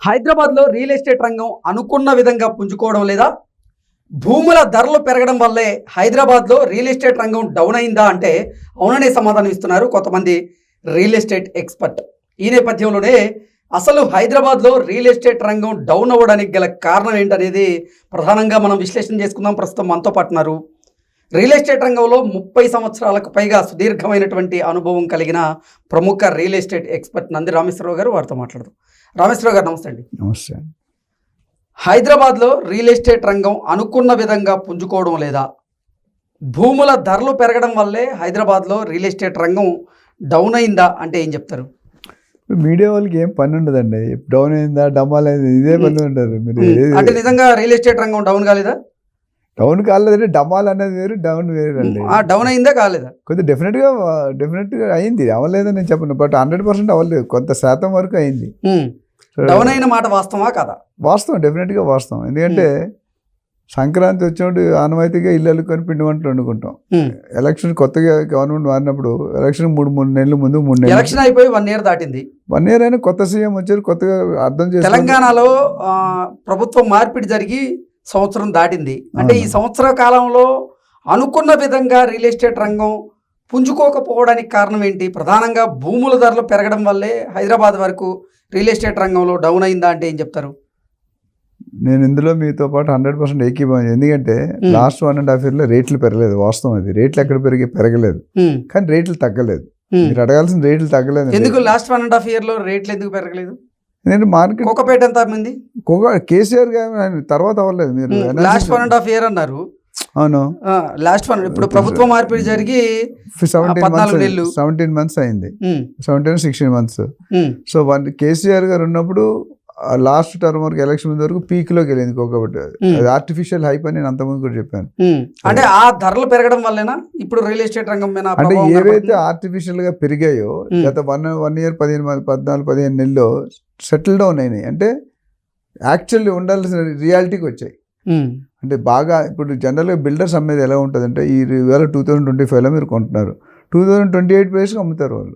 హైదరాబాద్లో real estate రంగం అనుకున్న విధంగా పుంజుకోవడం లేదా? భూముల ధరలు పెరగడం వల్లే హైదరాబాద్లో రియల్ ఎస్టేట్ రంగం డౌన్ అయిందా అంటే అవుననే సమాధానం ఇస్తున్నారు కొంతమంది రియల్ ఎస్టేట్ ఎక్స్పర్ట్. ఈ నేపథ్యంలోనే అసలు హైదరాబాద్లో రియల్ ఎస్టేట్ రంగం డౌన్ అవ్వడానికి గల కారణం ఏంటనేది ప్రధానంగా మనం విశ్లేషణ చేసుకుందాం. ప్రస్తుతం మనతో పాటున్నారు రియల్ ఎస్టేట్ రంగంలో 30 సంవత్సరాలకు పైగా సుదీర్ఘమైనటువంటి అనుభవం కలిగిన ప్రముఖ real estate expert Nandi Rameshwar Rao గారు. వారితో మాట్లాడదాం. రామేశ్వరరావు గారు నమస్తే అండి. నమస్తే. హైదరాబాద్లో రియల్ ఎస్టేట్ రంగం అనుకున్న విధంగా పుంజుకోవడం లేదా? భూముల ధరలు పెరగడం వల్లే హైదరాబాద్లో రియల్ ఎస్టేట్ రంగం డౌన్ అయిందా అంటే ఏం చెప్తారు? మీడియా వాళ్ళకి ఏం పని ఉండదండి. డౌన్ అయిందా డమాల్ అయిందా ఇదే పని ఉంటారు. మీరు అంటే నిజంగా రియల్ ఎస్టేట్ రంగం డౌన్ కాలేదా? డౌన్ కాలేదంటే డమాల్ అనేది వేరు, డౌన్ వేరు అండి. డౌన్ అయిందా కాలేదా? కొద్దిగా డెఫినెట్గా అయింది. అవ్వలేదని నేను చెప్పను, బట్ 100% అవ్వలేదు, కొంత శాతం వరకు అయింది. డౌన్ అయిన మాట వాస్తవా కదా? వాస్తవం, డెఫినెట్గా వాస్తవం. ఎందుకంటే సంక్రాంతి వచ్చినప్పుడు ఆనవాయితీగా ఇల్లు అల్లుకొని పిండి వంటలు వండుకుంటాం. ఎలక్షన్ కొత్తగా గవర్నమెంట్ మారినప్పుడు ఎలక్షన్ మూడు నెలల ముందు 3 నెలలు ఎలక్షన్ అయిపోయి 1 year దాటింది. 1 year అయినా కొత్త సీఎం వచ్చారు, కొత్తగా అర్థం చేసి తెలంగాణలో ప్రభుత్వం మార్పిడి జరిగి సంవత్సరం దాటింది. అంటే ఈ సంవత్సర కాలంలో అనుకున్న విధంగా రియల్ ఎస్టేట్ రంగం పుంజుకోకపోవడానికి కారణం ఏంటి? ప్రధానంగా భూముల ధరలు పెరగడం వల్లే హైదరాబాద్ వరకు రియల్ ఎస్టేట్ రంగంలో డౌన్ అయిందా అంటే ఏం చెప్తారు? నేను ఇందులో మీతో పాటు 100% ఏకీభవించాను. ఎందుకంటే లాస్ట్ 1.5 year రేట్లు పెరగలేదు. వాస్తవం అది. రేట్లు ఎక్కడ పెరగలేదు, కానీ రేట్లు తగ్గలేదు. మీరు అడగాల్సిన రేట్లు తగ్గలేదు. ఎందుకు లాస్ట్ 1.5 year రేట్లు ఎందుకు పెరగలేదు? ఎందుకంటే మార్కెట్ కోకపేట ఎంత అమ్మింది? కేసీఆర్ గారు తర్వాత అవ్వలేదు. మీరు లాస్ట్ 1.5 year అన్నారు. అవును, లాస్ట్ ఇప్పుడు ప్రభుత్వ మార్పిడి జరిగి 17 months అయింది. 16 months. సో కేసీఆర్ గారు ఉన్నప్పుడు లాస్ట్ టర్మ్ వరకు ఎలక్షన్ ముందు వరకు పీక్ లోకి వెళ్ళింది కోకబట్టి. అది ఆర్టిఫిషియల్ హైప్ అని నేను అంతకుముందు కూడా చెప్పాను. అంటే ఆ ధరలు పెరగడం వల్లేనా ఇప్పుడు రియల్ ఎస్టేట్ రంగం మీద? అంటే ఏవైతే ఆర్టిఫిషియల్ గా పెరిగాయో గత 1 year 14 నెలల్లో సెటిల్ డౌన్ అయినాయి. అంటే యాక్చువల్లీ ఉండాల్సిన రియాలిటీకి వచ్చాయి. అంటే బాగా ఇప్పుడు జనరల్గా బిల్డర్స్ అమ్మేది ఎలా ఉంటుంది అంటే ఈ 2025లో మీరు కొంటున్నారు, 2028 ప్రైస్కి అమ్ముతారు వాళ్ళు.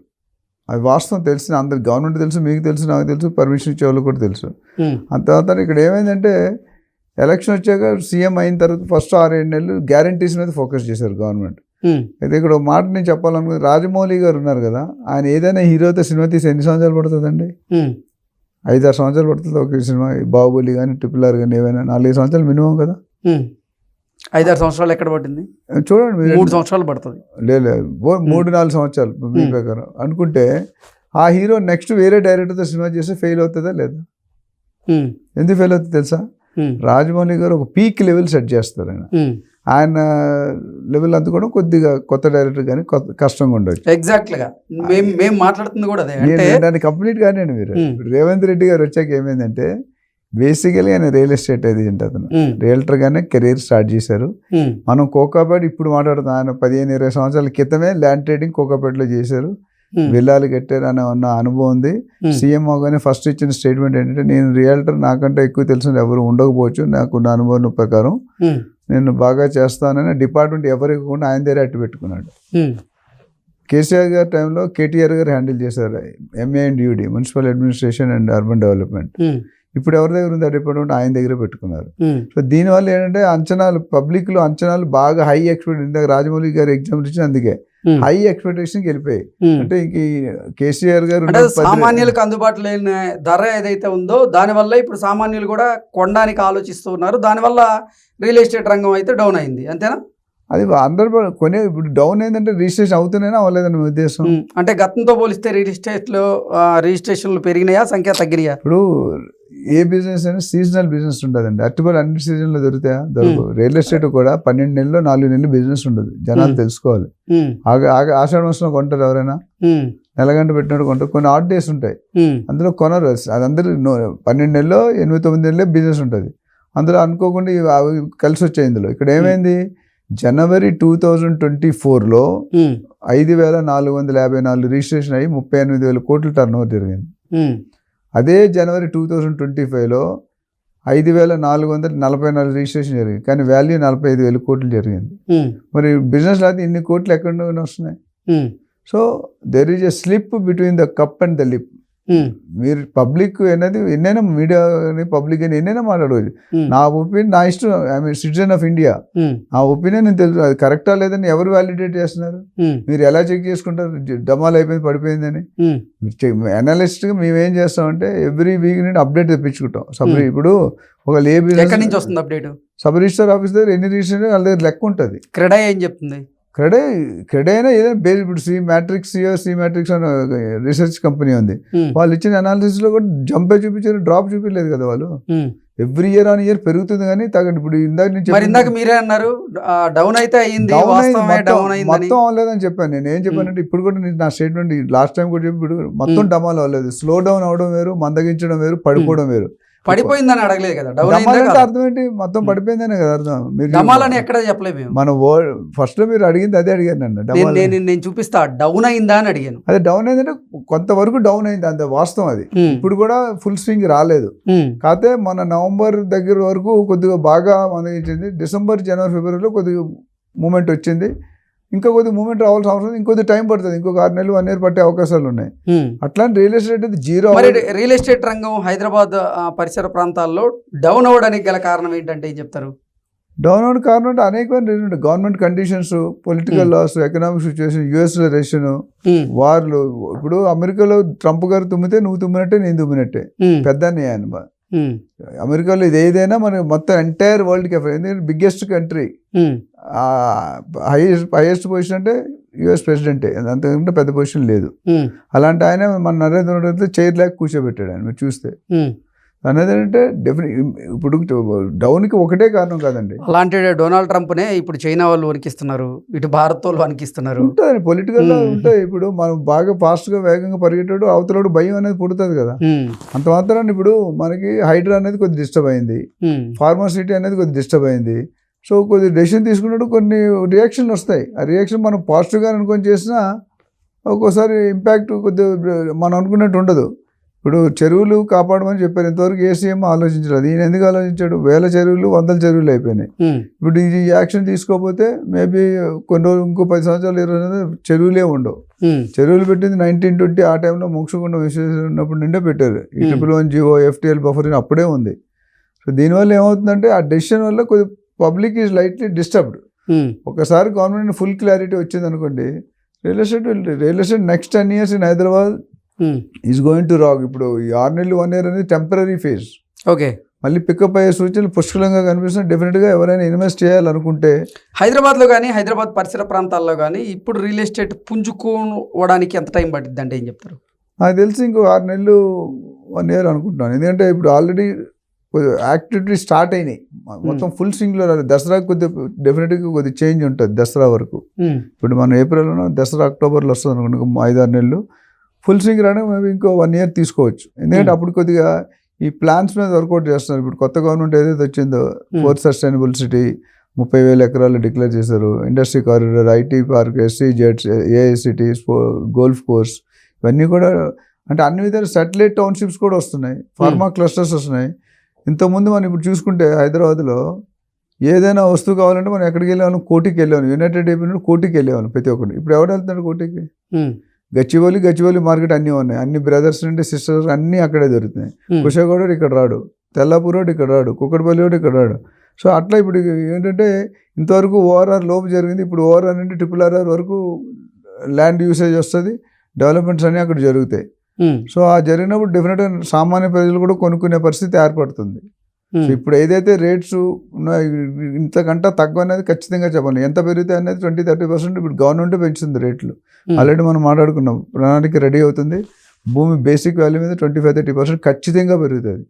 అది వాస్తవం. తెలిసిన అందరు, గవర్నమెంట్ తెలుసు, మీకు తెలుసు, నాకు తెలుసు, పర్మిషన్ ఇచ్చే వాళ్ళు కూడా తెలుసు. అంత తర్వాత ఇక్కడ ఏమైందంటే ఎలక్షన్ వచ్చాక సీఎం అయిన తర్వాత ఫస్ట్ 6-7 నెలలు గ్యారంటీస్ మీద ఫోకస్ చేశారు గవర్నమెంట్. అయితే ఇక్కడ ఒక మాట నేను చెప్పాలనుకుంది, రాజమౌళి గారు ఉన్నారు కదా, ఆయన ఏదైనా హీరోతో సినిమా తీసి ఎన్ని సంవత్సరాలు పడుతుందండి? 5-6 సంవత్సరాలు పడుతుంది ఒక సినిమా. బాహుబలి కానీ ట్రిపుల్ ఆర్ కానీ ఏమైనా 4-5 సంవత్సరాలు మినిమం కదా. 5-6 సంవత్సరాలు ఎక్కడ పట్టింది? చూడండి, 3 సంవత్సరాలు పడుతుంది. లేదు 3-4 సంవత్సరాలు మీ ప్రకారం అనుకుంటే ఆ హీరో నెక్స్ట్ వేరే డైరెక్టర్తో సినిమా చేస్తే ఫెయిల్ అవుతుందా లేదా? ఎందుకు ఫెయిల్ అవుతుంది తెలుసా? రాజమౌళి గారు ఒక పీక్ లెవెల్ సెట్ చేస్తారు. ఆయన లెవెల్ అందుకోవడం కొద్దిగా కొత్త డైరెక్టర్ కానీ కష్టంగా ఉండొచ్చు. ఎగ్జాక్ట్గా మేము మాట్లాడుతుంది కూడా అదే. దాన్ని కంప్లీట్ గానే మీరు రేవంత్ రెడ్డి గారు వచ్చాక ఏమైందంటే బేసికలీ ఆయన రియల్ ఎస్టేట్ ఏజెంట్, అతను రియల్టర్ గానే కెరీర్ స్టార్ట్ చేశారు. మనం కోకాపేట ఇప్పుడు మాట్లాడుతున్నాం, ఆయన 15-20 సంవత్సరాల క్రితమే ల్యాండ్ ట్రేడింగ్ కోకాపేటలో చేశారు, విల్లాలు కట్టారు అని ఉన్న అనుభవం ఉంది. సీఎం అవగానే ఫస్ట్ ఇచ్చిన స్టేట్మెంట్ ఏంటంటే, నేను రియల్టర్ నాకంటే ఎక్కువ తెలిసిన ఎవరు ఉండకపోవచ్చు, నాకున్న అనుభవం ప్రకారం నేను బాగా చేస్తానని డిపార్ట్మెంట్ ఎవరికి కూడా ఆయన దగ్గర అట్టు పెట్టుకున్నాడు. కేసీఆర్ గారి టైంలో కేటీఆర్ గారు హ్యాండిల్ చేశారు MANDUD, municipal administration and urban development. ఇప్పుడు ఎవరి దగ్గర ఉంది ఆ డిపార్ట్మెంట్? ఆయన దగ్గర పెట్టుకున్నారు. సో దీనివల్ల ఏంటంటే అంచనాలు, పబ్లిక్ లో అంచనాలు బాగా హై ఎక్స్పెక్ట్. ఇందాక రాజమౌళి గారు ఎగ్జాంపుల్ ఇచ్చిన అందుకే హై ఎక్స్పెక్టేషన్కి వెళ్ళిపోయి. అంటే ఇంక కేసీఆర్ గారు సామాన్యులకు అందుబాటులో లేని ధర ఏదైతే ఉందో దానివల్ల ఇప్పుడు సామాన్యులు కూడా కొనడానికి ఆలోచిస్తూ ఉన్నారు. దానివల్ల రియల్ ఎస్టేట్ రంగం అయితే డౌన్ అయింది, అంతేనా? అది అందరు కొనే. ఇప్పుడు డౌన్ అయిందంటే రిజిస్ట్రేషన్ అవుతున్నాయినా అవ్వలేదని ఉద్దేశం. అంటే గతంతో పోలిస్తే రిజిస్ట్రేషన్లు పెరిగినాయా, సంఖ్య తగ్గినాయా? ఇప్పుడు ఏ బిజినెస్ అయినా సీజనల్ బిజినెస్ ఉంటుందండి. అట్టుబడి అన్ని సీజన్లో దొరుకుతాయా? దొరకవు. రియల్ ఎస్టేట్ కూడా 12 నెలలు 4 నెలలు బిజినెస్ ఉండదు. జనాలు తెలుసుకోవాలి. ఆషాఢ మాసంలో కొంటారు ఎవరైనా? నెలగంట పెట్టినట్టు కొంటారు. కొన్ని ఆడ్ డేస్ ఉంటాయి, అందులో కొనరు. అది అందరూ 12 నెలలో 8-9 నెలలే బిజినెస్ ఉంటుంది. అందులో అనుకోకుండా కలిసి వచ్చాయి. ఇందులో ఇక్కడ ఏమైంది, జనవరి 2024లో 5,454 రిజిస్ట్రేషన్ అయ్యి 38,000 కోట్ల టర్న్ ఓవర్ జరిగింది. అదే జనవరి 2025లో 5,444 రిజిస్ట్రేషన్ జరిగింది, కానీ వాల్యూ 45,000 కోట్లు జరిగింది. మరి బిజినెస్ అయితే ఇన్ని కోట్లు ఎక్కడ వస్తున్నాయి? So there is a slip between the cup and the lip. మీరు పబ్లిక్ అనేది ఎన్నైనా మీడియా అని పబ్లిక్ అని ఎన్నైనా మాట్లాడవచ్చు. నా ఒపీనియన్ నా ఇష్టం, ఐ సిటిజన్ ఆఫ్ ఇండియా, ఆ ఒపీనియన్ నేను తెలుసు. అది కరెక్టా లేదని ఎవరు వ్యాలిడేట్ చేస్తున్నారు? మీరు ఎలా చెక్ చేసుకుంటారు డమాల్ అయిపోయింది పడిపోయిందని? అనలిస్ట్గా మేము ఏం చేస్తామంటే ఎవ్రీ వీక్ నుండి అప్డేట్ తెప్పించుకుంటాం. ఇప్పుడు ఒక ఎక్కడి నుంచి వస్తుంది అప్డేట్? సబ్ రిజిస్టర్ ఆఫీస్ దగ్గర ఎన్ని రిజిస్టర్ వాళ్ళ దగ్గర లెక్క ఉంటుంది. క్రెడా ఏం చెప్తుంది? క్రెడా అయినా ఏదైనా బేస్ ఇప్పుడు సి మ్యాట్రిక్స్ అని రీసెర్చ్ కంపెనీ ఉంది. వాళ్ళు ఇచ్చిన అనాలిసిస్ లో కూడా జంపే చూపించారు, డ్రాప్ చూపించలేదు కదా వాళ్ళు. ఎవ్రీ ఇయర్ ఆన్ ఇయర్ పెరుగుతుంది కానీ తగ్గండి. ఇప్పుడు ఇందాక మీరే అన్నారు డౌన్ అయితే అయ్యింది, మొత్తం అవ్వలేదని చెప్పాను. నేను ఏం చెప్పానంటే ఇప్పుడు కూడా నా స్టేట్మెంట్ లాస్ట్ టైం కూడా చెప్పి ఇప్పుడు మొత్తం డమాల్ అవ్వలేదు. స్లో డౌన్ అవడం వేరు, మందగించడం వేరు, పడిపోవడం వేరు. పడిపోయిందని అడగలేదు కదా. అర్థం ఏంటి? మొత్తం పడిపోయిందనే కదా అర్థం. మీరు డమాలని ఎక్కడ చెప్పలేదు. మన ఫస్ట్ లో మీరు అడిగింది అదే అడిగాను నన్ను. నేను చూపిస్తా డౌన్ అయిందా అని అడిగాను. అదే డౌన్ అయిందంటే కొంతవరకు డౌన్ అయింది, అంత వాస్తవం అది. ఇప్పుడు కూడా ఫుల్ స్వింగ్ రాలేదు. కాకపోతే మన నవంబర్ దగ్గర వరకు కొద్దిగా బాగా మందగించింది. డిసెంబర్, జనవరి, ఫిబ్రవరిలో కొద్దిగా మూమెంట్ వచ్చింది. ఇంకా కొద్దిగా మూమెంట్ రావాల్సిన అవసరం, ఇంకొద్ది టైం పడుతుంది. ఇంకొక 6 నెలలు 1 year పట్టే అవకాశాలు ఉన్నాయి. అట్లాంటి రియల్ ఎస్టేట్ అయితే జీరో. రియల్ ఎస్టేట్ రంగం హైదరాబాద్ పరిసర ప్రాంతాల్లో డౌన్ అవ్వడానికి గల కారణం ఏంటంటే ఏం చెప్తారు? డౌన్ అవడానికి కారణం అంటే అనేకమైన reason. Government conditions, political loss, economic situation, యుఎస్లో రష్యన్ వార్లు. ఇప్పుడు అమెరికాలో ట్రంప్ గారు తుమ్మితే నువ్వు తుమ్మినట్టే నేను తుమ్మినట్టే, పెద్ద ఆయన. అమెరికాలో ఇది ఏదైనా మన మొత్తం ఎంటైర్ వరల్డ్కి ఎఫెక్ట్. ఎందుకంటే బిగ్గెస్ట్ కంట్రీ, హైయెస్ట్ పొజిషన్ అంటే యుఎస్ ప్రెసిడెంటే, అంతకంటే పెద్ద పొజిషన్ లేదు. అలాంటి ఆయన మన నరేంద్ర మోడీ చైర్ లేక కూర్చోబెట్టాడు ఆయన. మీరు చూస్తే అనేది ఏంటంటే ఇప్పుడు డౌన్కి ఒకటే కారణం కాదండి. అలాంటి డొనాల్డ్ ట్రంప్నే ఇప్పుడు చైనా వాళ్ళు వణికిస్తున్నారు, ఇటు భారత్ వాళ్ళు వణికిస్తున్నారు. ఉంటుంది పొలిటికల్ ఉంటాయి. ఇప్పుడు మనం బాగా ఫాస్ట్గా వేగంగా పరిగెట్టాడు, అవతలడు భయం అనేది పుడుతుంది కదా. అంత మాత్రాన్ని ఇప్పుడు మనకి హైడ్రా అనేది కొద్ది డిస్టర్బ్ అయింది, ఫార్మాసిటీ అనేది కొద్ది డిస్టర్బ్ అయింది. సో కొద్ది డెసిషన్ తీసుకున్నప్పుడు కొన్ని రియాక్షన్లు వస్తాయి. ఆ రియాక్షన్ మనం పాజిటివ్గా అనుకొని చేసినా ఒక్కోసారి ఇంపాక్ట్ కొద్దిగా మనం అనుకున్నట్టు ఉండదు. ఇప్పుడు చెరువులు కాపాడమని చెప్పారు, ఇంతవరకు ఏ సీఎం ఆలోచించలేదు. ఈయన ఎందుకు ఆలోచించాడు? 1000 చెరువులు 100 చెరువులు అయిపోయినాయి. ఇప్పుడు ఈ యాక్షన్ తీసుకోకపోతే మేబీ కొన్ని రోజులు, ఇంకో 10 సంవత్సరాలు 20 చెరువులే ఉండవు. చెరువులు పెట్టింది 1920, ఆ టైంలో మోక్షగుండ విశ్వేశ్వర ఉన్నప్పుడు నిండే పెట్టారు. ఈ 111 జీవో, FTL బఫర్ అప్పుడే ఉంది. సో దీనివల్ల ఏమవుతుందంటే ఆ డెసిషన్ వల్ల కొద్ది పబ్లిక్ ఈజ్ లైట్లీ డిస్టర్బ్డ్. ఒకసారి గవర్నమెంట్ ఫుల్ క్లారిటీ వచ్చింది అనుకోండి, real estate next 10 years in Hyderabad is going to rock. ఇప్పుడు ఈ 6 నెలలు 1 year అనేది టెంపరీ ఫేజ్. ఓకే, మళ్ళీ పికప్ అయ్యే సూచనలు పుష్కలంగా కనిపిస్తున్నాయి. డెఫినెట్గా ఎవరైనా ఇన్వెస్ట్ చేయాలనుకుంటే హైదరాబాద్లో కానీ హైదరాబాద్ పరిసర ప్రాంతాల్లో కానీ ఇప్పుడు రియల్ ఎస్టేట్ పుంజుకోవడానికి ఎంత టైం పడుతుంది అంటే ఏం చెప్తారు? నాకు తెలిసి ఇంకో 6 నెలలు 1 year అనుకుంటున్నాను. ఎందుకంటే ఇప్పుడు ఆల్రెడీ యాక్టివిటీ స్టార్ట్ అయినాయి, మొత్తం ఫుల్ స్వింగ్లో రాలేదు. దసరా కొద్దిగా డెఫినెట్గా కొద్దిగా చేంజ్ ఉంటుంది దసరా వరకు. ఇప్పుడు మన ఏప్రిల్లో దసరా, అక్టోబర్లో వస్తుంది అనుకుంటున్నాం. 5-6 నెలలు ఫుల్ స్వింగ్ రావడానికి మేబీ ఇంకో 1 year తీసుకోవచ్చు. ఎందుకంటే అప్పుడు కొద్దిగా ఈ ప్లాన్స్ మీద వర్కౌట్ చేస్తున్నారు. ఇప్పుడు కొత్త గవర్నమెంట్ ఏదైతే వచ్చిందో 4th సస్టైనబుల్ సిటీ 30,000 ఎకరాలు డిక్లేర్ చేశారు. Industry corridor, IT park, SEZ, AICT, golf course, ఇవన్నీ కూడా అంటే అన్ని విధాలు సాటిలైట్ టౌన్షిప్స్ కూడా వస్తున్నాయి, ఫార్మా క్లస్టర్స్ వస్తున్నాయి. ఇంతకుముందు మనం ఇప్పుడు చూసుకుంటే హైదరాబాద్లో ఏదైనా వస్తువు కావాలంటే మనం ఎక్కడికి వెళ్ళేవాళ్ళం? కోటికి వెళ్ళేవాళ్ళం. యునైటెడ్ అరబ్ ఎమిరేట్స్ కోటికి వెళ్ళేవాళ్ళం ప్రతి ఒక్కటి. ఇప్పుడు ఎవరు వెళ్తున్నాడు కోటికి? గచ్చిబౌలి మార్కెట్ అన్నీ ఉన్నాయి. అన్ని బ్రదర్స్ నుండి సిస్టర్స్ అన్నీ అక్కడే దొరుకుతున్నాయి. కుషాగౌడ ఇక్కడ రాడు, తెల్లాపూర్ రోడ్ ఇక్కడ రాడు, కుక్కడపల్లి రోడ్ ఇక్కడ రాడు. సో అట్లా ఇప్పుడు ఏంటంటే ఇంతవరకు ORR లోపు జరిగింది. ఇప్పుడు ORR నుండి RRR వరకు ల్యాండ్ యూసేజ్ వస్తుంది, డెవలప్మెంట్స్ అన్నీ అక్కడ జరుగుతాయి. సో ఆ జరిగినప్పుడు డెఫినెట్గా సామాన్య ప్రజలు కూడా కొనుక్కునే పరిస్థితి ఏర్పడుతుంది. సో ఇప్పుడు ఏదైతే రేట్స్ ఉన్నాయో ఇంతకంటే తక్కువ అనేది ఖచ్చితంగా చెప్పాలి. ఎంత పెరుగుతాయి అనేది 20-30% ఇప్పుడు గవర్నమెంట్ పెంచుతుంది రేట్లు. ఆల్రెడీ మనం మాట్లాడుకున్నాం, ప్రణాళిక రెడీ అవుతుంది. భూమి బేసిక్ వాల్యూ మీద 25-30% ఖచ్చితంగా పెరుగుతుంది.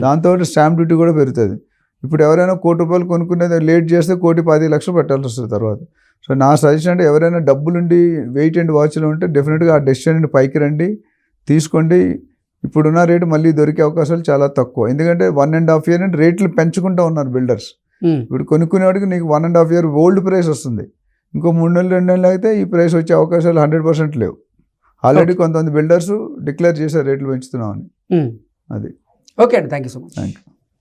దాంతో స్టాంప్ డ్యూటీ కూడా పెరుగుతుంది. ఇప్పుడు ఎవరైనా ₹1,00,00,000 కొనుక్కునేది లేట్ చేస్తే 1,10,00,000 పెట్టాల్సి వస్తుంది తర్వాత. సో నా సజెషన్ అంటే ఎవరైనా డబ్బులుండి వెయిట్ అండ్ వాచ్లో ఉంటే డెఫినెట్గా ఆ డెసిషన్ నుండి పైకి రండి, తీసుకోండి. ఇప్పుడున్న రేటు మళ్ళీ దొరికే అవకాశాలు చాలా తక్కువ. ఎందుకంటే 1.5 year అంటే రేట్లు పెంచుకుంటూ ఉన్నారు బిల్డర్స్. ఇప్పుడు కొనుక్కునేవాడికి నీకు 1.5 year ఓల్డ్ ప్రైస్ వస్తుంది. ఇంకో 3 నెలలు 2 నెలలు అయితే ఈ ప్రైస్ వచ్చే అవకాశాలు 100% లేవు. ఆల్రెడీ కొంతమంది బిల్డర్స్ డిక్లేర్ చేశారు రేట్లు పెంచుతున్నామని. అది ఓకే అండి, thank you so much. Thank you.